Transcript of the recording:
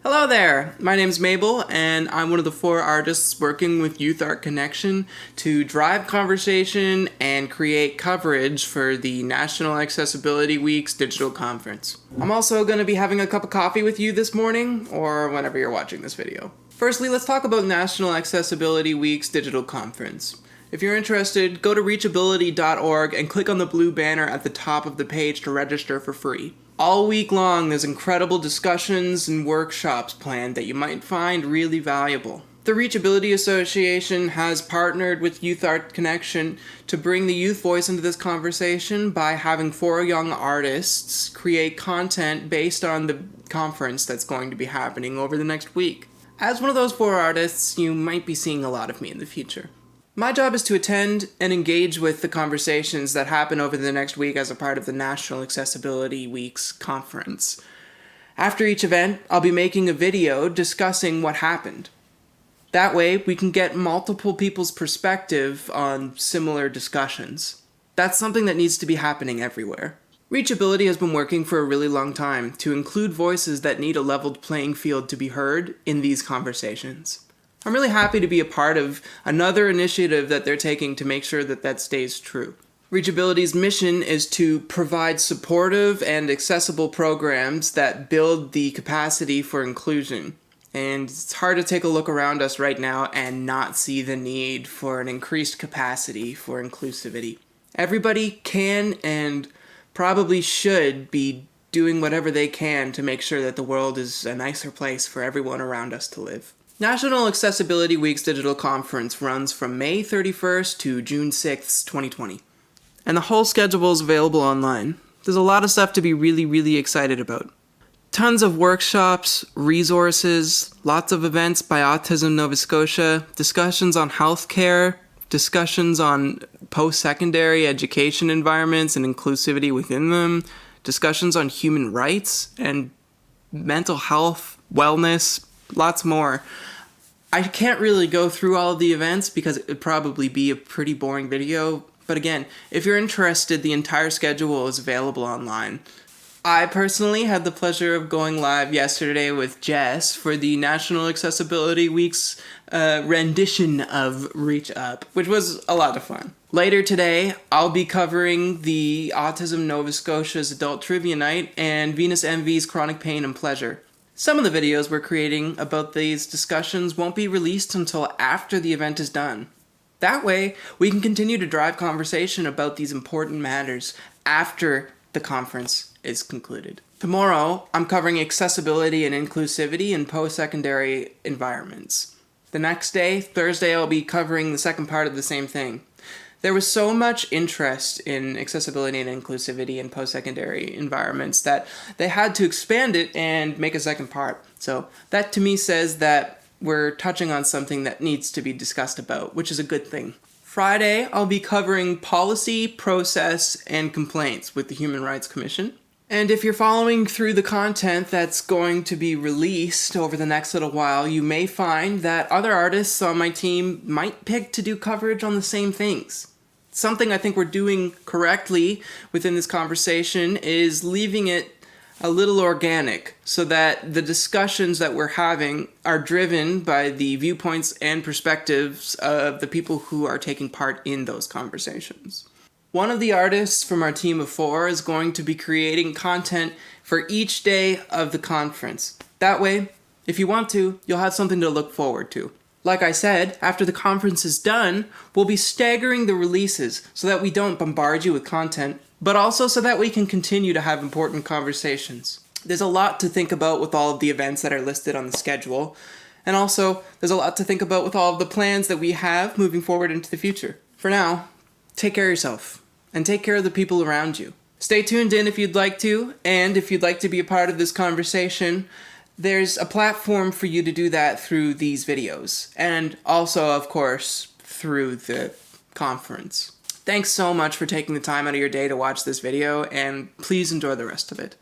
Hello there! My name's Mabel, and I'm one of the 4 artists working with Youth Art Connection to drive conversation and create coverage for the National Accessibility Week's digital conference. I'm also going to be having a cup of coffee with you this morning, or whenever you're watching this video. Firstly, let's talk about National Accessibility Week's digital conference. If you're interested, go to reachability.org and click on the blue banner at the top of the page to register for free. All week long, there's incredible discussions and workshops planned that you might find really valuable. The Reachability Association has partnered with Youth Art Connection to bring the youth voice into this conversation by having 4 young artists create content based on the conference that's going to be happening over the next week. As one of those 4 artists, you might be seeing a lot of me in the future. My job is to attend and engage with the conversations that happen over the next week as a part of the National Accessibility Week's conference. After each event, I'll be making a video discussing what happened. That way, we can get multiple people's perspective on similar discussions. That's something that needs to be happening everywhere. Reachability has been working for a really long time to include voices that need a leveled playing field to be heard in these conversations. I'm really happy to be a part of another initiative that they're taking to make sure that that stays true. Reachability's mission is to provide supportive and accessible programs that build the capacity for inclusion. And it's hard to take a look around us right now and not see the need for an increased capacity for inclusivity. Everybody can and probably should be doing whatever they can to make sure that the world is a nicer place for everyone around us to live. National Accessibility Week's digital conference runs from May 31st to June 6th, 2020. And the whole schedule is available online. There's a lot of stuff to be really excited about. Tons of workshops, resources, lots of events by Autism Nova Scotia, discussions on healthcare, discussions on post-secondary education environments and inclusivity within them, discussions on human rights and mental health, wellness, lots more. I can't really go through all of the events because it would probably be a pretty boring video. But again, if you're interested, the entire schedule is available online. I personally had the pleasure of going live yesterday with Jess for the National Accessibility Week's rendition of Reach Up, which was a lot of fun. Later today, I'll be covering the Autism Nova Scotia's Adult Trivia Night and Venus MV's Chronic Pain and Pleasure. Some of the videos we're creating about these discussions won't be released until after the event is done. That way, we can continue to drive conversation about these important matters after the conference is concluded. Tomorrow, I'm covering accessibility and inclusivity in post-secondary environments. The next day, Thursday, I'll be covering the second part of the same thing. There was so much interest in accessibility and inclusivity in post-secondary environments that they had to expand it and make a second part. So that to me says that we're touching on something that needs to be discussed about, which is a good thing. Friday, I'll be covering policy, process, and complaints with the Human Rights Commission. And if you're following through the content that's going to be released over the next little while, you may find that other artists on my team might pick to do coverage on the same things. Something I think we're doing correctly within this conversation is leaving it a little organic so that the discussions that we're having are driven by the viewpoints and perspectives of the people who are taking part in those conversations. One of the artists from our team of 4 is going to be creating content for each day of the conference. That way, if you want to, you'll have something to look forward to. Like I said, after the conference is done, we'll be staggering the releases so that we don't bombard you with content, but also so that we can continue to have important conversations. There's a lot to think about with all of the events that are listed on the schedule, and also there's a lot to think about with all of the plans that we have moving forward into the future. For now, take care of yourself, and take care of the people around you. Stay tuned in if you'd like to, and if you'd like to be a part of this conversation, there's a platform for you to do that through these videos, and also, of course, through the conference. Thanks so much for taking the time out of your day to watch this video, and please enjoy the rest of it.